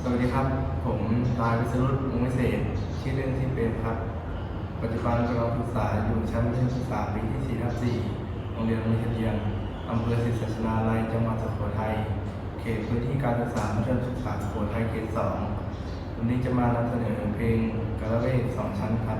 สวัสดีครับผมนายวิศรุตวงศ์วิเศษชื่อเล่นที่เป็นครับปัจจุบันกำลังศึกษาอยู่ชั้นมัธยมศึกษาปีที่4ทับ4โรงเรียนมัธยมอำเภอศรีสัชนาลัยจังหวัดสุโขทัยเขตพื้นที่การศึกษามัธยมศึกษาสุโขทัยเขต2วันนี้จะมานำเสนอเพลงกาละเวก2 ชั้นครับ